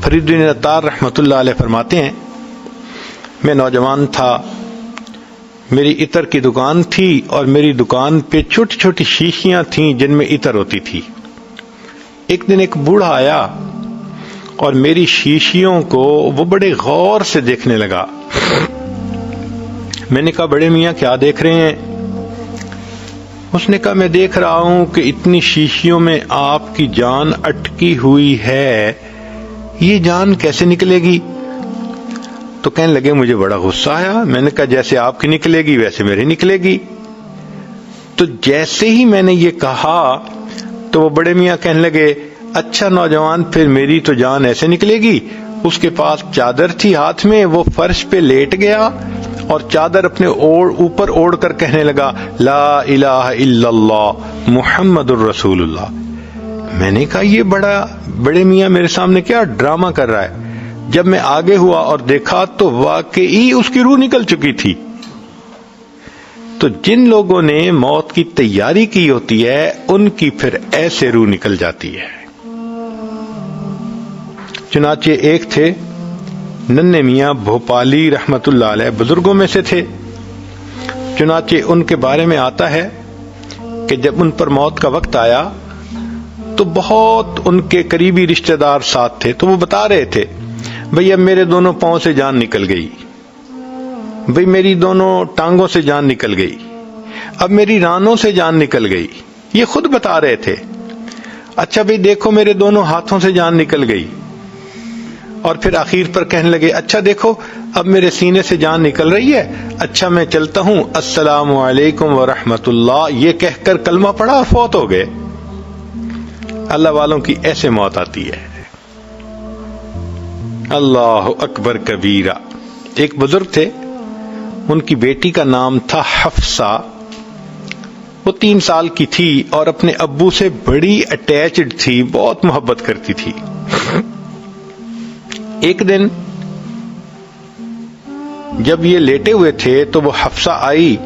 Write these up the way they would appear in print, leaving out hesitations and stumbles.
فرید الدین عطار رحمۃ اللہ علیہ فرماتے ہیں، میں نوجوان تھا، میری عطر کی دکان تھی اور میری دکان پہ چھوٹی چھوٹی شیشیاں تھیں جن میں عطر ہوتی تھی۔ ایک دن ایک بوڑھا آیا اور میری شیشیوں کو وہ بڑے غور سے دیکھنے لگا۔ میں نے کہا بڑے میاں کیا دیکھ رہے ہیں؟ اس نے کہا میں دیکھ رہا ہوں کہ اتنی شیشیوں میں آپ کی جان اٹکی ہوئی ہے، یہ جان کیسے نکلے گی؟ تو کہنے لگے مجھے بڑا غصہ آیا، میں نے کہا جیسے آپ کی نکلے گی ویسے میری نکلے گی۔ تو جیسے ہی میں نے یہ کہا تو وہ بڑے میاں کہنے لگے اچھا نوجوان پھر میری تو جان ایسے نکلے گی۔ اس کے پاس چادر تھی ہاتھ میں، وہ فرش پہ لیٹ گیا اور چادر اپنے اوپر اوڑھ کر کہنے لگا لا الہ الا اللہ محمد الرسول اللہ۔ میں نے کہا یہ بڑے میاں میرے سامنے کیا ڈرامہ کر رہا ہے؟ جب میں آگے ہوا اور دیکھا تو واقعی اس کی روح نکل چکی تھی۔ تو جن لوگوں نے موت کی تیاری کی ہوتی ہے ان کی پھر ایسے روح نکل جاتی ہے۔ چنانچہ ایک تھے ننھے میاں بھوپالی رحمت اللہ علیہ، بزرگوں میں سے تھے۔ چنانچہ ان کے بارے میں آتا ہے کہ جب ان پر موت کا وقت آیا تو بہت ان کے قریبی رشتہ دار ساتھ تھے، تو وہ بتا رہے تھے بھئی اب میرے دونوں پاؤں سے جان نکل گئی، بھئی میری دونوں ٹانگوں سے جان نکل گئی، اب میری رانوں سے جان نکل گئی، یہ خود بتا رہے تھے۔ اچھا بھئی دیکھو میرے دونوں ہاتھوں سے جان نکل گئی، اور پھر آخر پر کہنے لگے اچھا دیکھو اب میرے سینے سے جان نکل رہی ہے، اچھا میں چلتا ہوں، السلام علیکم ورحمۃ اللہ، یہ کہہ کر کلمہ پڑھا اور فوت ہو گئے۔ اللہ والوں کی ایسے موت آتی ہے۔ اللہ اکبر کبیرہ۔ ایک بزرگ تھے، ان کی بیٹی کا نام تھا حفصہ، وہ 3 سال کی تھی اور اپنے ابو سے بڑی اٹیچڈ تھی، بہت محبت کرتی تھی۔ ایک دن جب یہ لیٹے ہوئے تھے تو وہ حفصہ آئی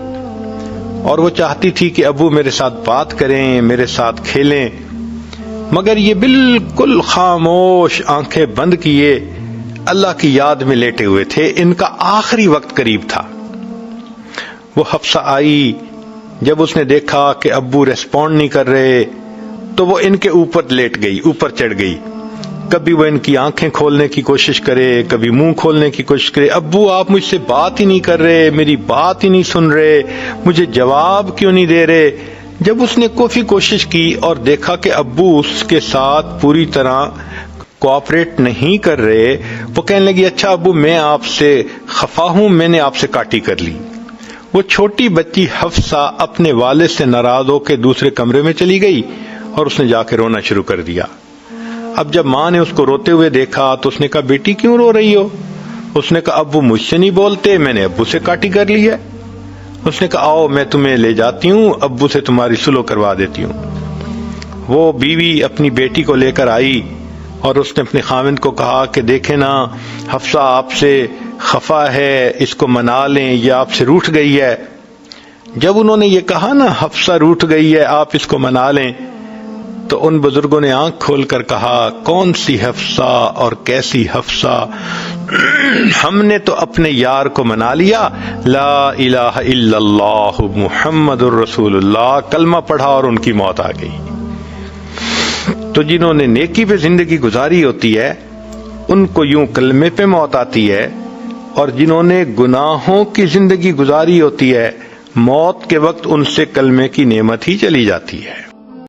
اور وہ چاہتی تھی کہ ابو میرے ساتھ بات کریں، میرے ساتھ کھیلیں، مگر یہ بالکل خاموش آنکھیں بند کیے اللہ کی یاد میں لیٹے ہوئے تھے، ان کا آخری وقت قریب تھا۔ وہ حفصہ آئی، جب اس نے دیکھا کہ ابو ریسپونڈ نہیں کر رہے تو وہ ان کے اوپر لیٹ گئی، اوپر چڑھ گئی، کبھی وہ ان کی آنکھیں کھولنے کی کوشش کرے، کبھی منہ کھولنے کی کوشش کرے، ابو آپ مجھ سے بات ہی نہیں کر رہے، میری بات ہی نہیں سن رہے، مجھے جواب کیوں نہیں دے رہے۔ جب اس نے کافی کوشش کی اور دیکھا کہ ابو اس کے ساتھ پوری طرح کوآپریٹ نہیں کر رہے، وہ کہنے لگی اچھا ابو میں آپ سے خفا ہوں، میں نے آپ سے کاٹی کر لی۔ وہ چھوٹی بچی حفصہ اپنے والد سے ناراض ہو کے دوسرے کمرے میں چلی گئی اور اس نے جا کے رونا شروع کر دیا۔ اب جب ماں نے اس کو روتے ہوئے دیکھا تو اس نے کہا بیٹی کیوں رو رہی ہو؟ اس نے کہا ابو مجھ سے نہیں بولتے، میں نے ابو سے کاٹی کر لی ہے۔ اس نے کہا آؤ میں تمہیں لے جاتی ہوں، ابو سے تمہاری سلو کروا دیتی ہوں۔ وہ بیوی اپنی بیٹی کو لے کر آئی اور اس نے اپنے خاوند کو کہا کہ دیکھیں نا حفصہ آپ سے خفا ہے، اس کو منا لیں، یہ آپ سے روٹھ گئی ہے۔ جب انہوں نے یہ کہا نا حفصہ روٹھ گئی ہے، آپ اس کو منا لیں، تو ان بزرگوں نے آنکھ کھول کر کہا کون سی حفصہ اور کیسی حفصہ، ہم نے تو اپنے یار کو منا لیا، لا الہ الا اللہ محمد الرسول اللہ، کلمہ پڑھا اور ان کی موت آ گئی۔ تو جنہوں نے نیکی پہ زندگی گزاری ہوتی ہے ان کو یوں کلمے پہ موت آتی ہے، اور جنہوں نے گناہوں کی زندگی گزاری ہوتی ہے موت کے وقت ان سے کلمے کی نعمت ہی چلی جاتی ہے۔